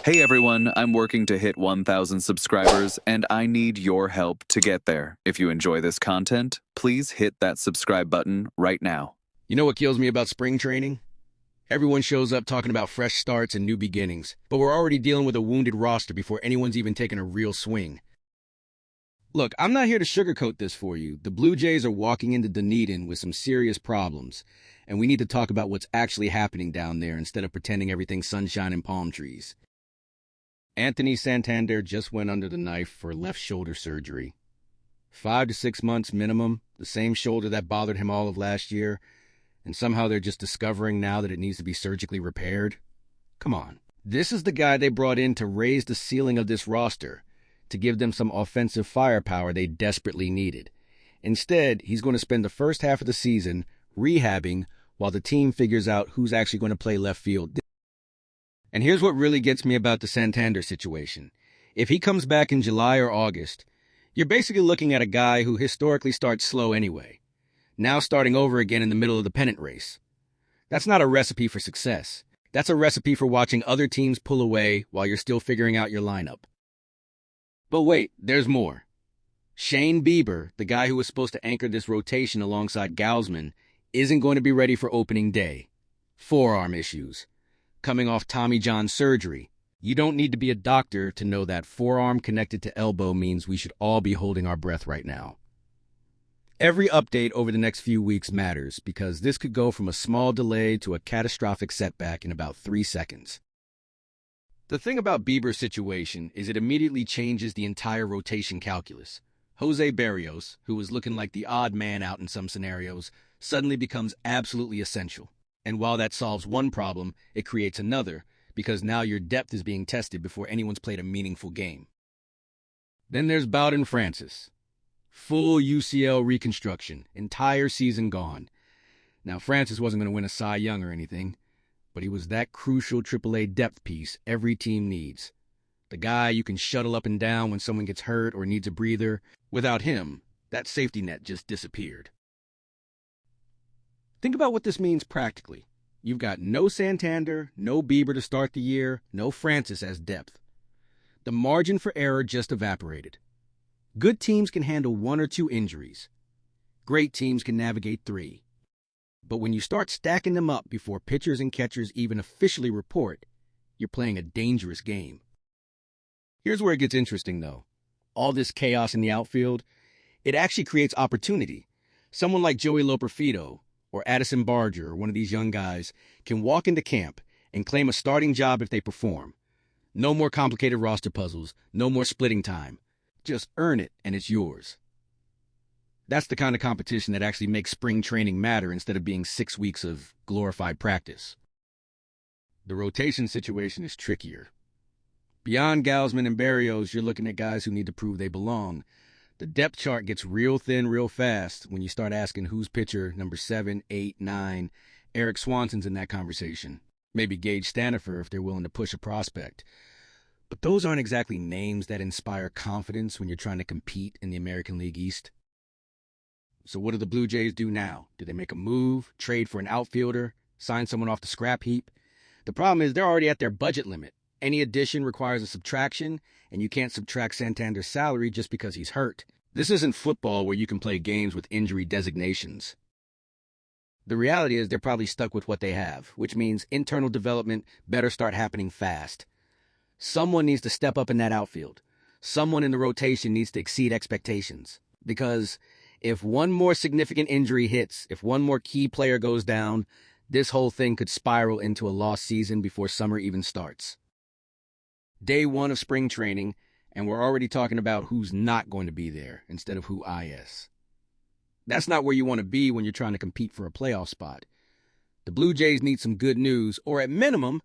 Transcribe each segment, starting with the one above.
Hey everyone, I'm working to hit 1,000 subscribers and I need your help to get there. If you enjoy this content, please hit that subscribe button right now. You know what kills me about spring training? Everyone shows up talking about fresh starts and new beginnings, but we're already dealing with a wounded roster before anyone's even taken a real swing. Look, I'm not here to sugarcoat this for you. The Blue Jays are walking into Dunedin with some serious problems, and we need to talk about what's actually happening down there instead of pretending everything's sunshine and palm trees. Anthony Santander just went under the knife for left shoulder surgery. 5 to 6 months minimum, the same shoulder that bothered him all of last year, and somehow they're just discovering now that it needs to be surgically repaired? Come on. This is the guy they brought in to raise the ceiling of this roster, to give them some offensive firepower they desperately needed. Instead, he's going to spend the first half of the season rehabbing while the team figures out who's actually going to play left field. And here's what really gets me about the Santander situation. If he comes back in July or August, you're basically looking at a guy who historically starts slow anyway, now starting over again in the middle of the pennant race. That's not a recipe for success. That's a recipe for watching other teams pull away while you're still figuring out your lineup. But wait, there's more. Shane Bieber, the guy who was supposed to anchor this rotation alongside Gausman, isn't going to be ready for opening day. Forearm issues. Coming off Tommy John surgery. You don't need to be a doctor to know that forearm connected to elbow means we should all be holding our breath right now. Every update over the next few weeks matters because this could go from a small delay to a catastrophic setback in about 3 seconds. The thing about Bieber's situation is it immediately changes the entire rotation calculus. Jose Berrios, who was looking like the odd man out in some scenarios, suddenly becomes absolutely essential. And while that solves one problem, it creates another, because now your depth is being tested before anyone's played a meaningful game. Then there's Bowden Francis. Full UCL reconstruction, entire season gone. Now, Francis wasn't going to win a Cy Young or anything, but he was that crucial AAA depth piece every team needs. The guy you can shuttle up and down when someone gets hurt or needs a breather. Without him, that safety net just disappeared. Think about what this means practically. You've got no Santander, no Bieber to start the year, no Francis as depth. The margin for error just evaporated. Good teams can handle 1 or 2 injuries. Great teams can navigate 3. But when you start stacking them up before pitchers and catchers even officially report, you're playing a dangerous game. Here's where it gets interesting, though. All this chaos in the outfield, it actually creates opportunity. Someone like Joey Loperfido or Addison Barger or one of these young guys can walk into camp and claim a starting job if they perform. No more complicated roster puzzles, no more splitting time. Just earn it and it's yours. That's the kind of competition that actually makes spring training matter instead of being 6 weeks of glorified practice. The rotation situation is trickier. Beyond Gausman and Berrios, you're looking at guys who need to prove they belong. The depth chart gets real thin real fast when you start asking who's pitcher number 7, 8, 9. Eric Swanson's in that conversation. Maybe Gage Stanifer if they're willing to push a prospect. But those aren't exactly names that inspire confidence when you're trying to compete in the American League East. So what do the Blue Jays do now? Do they make a move, trade for an outfielder, sign someone off the scrap heap? The problem is they're already at their budget limit. Any addition requires a subtraction, and you can't subtract Santander's salary just because he's hurt. This isn't football where you can play games with injury designations. The reality is they're probably stuck with what they have, which means internal development better start happening fast. Someone needs to step up in that outfield. Someone in the rotation needs to exceed expectations. Because if one more significant injury hits, if one more key player goes down, this whole thing could spiral into a lost season before summer even starts. Day 1 of spring training, and we're already talking about who's not going to be there instead of who is. That's not where you want to be when you're trying to compete for a playoff spot. The Blue Jays need some good news, or at minimum,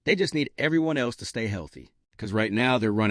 they just need everyone else to stay healthy. Because right now they're running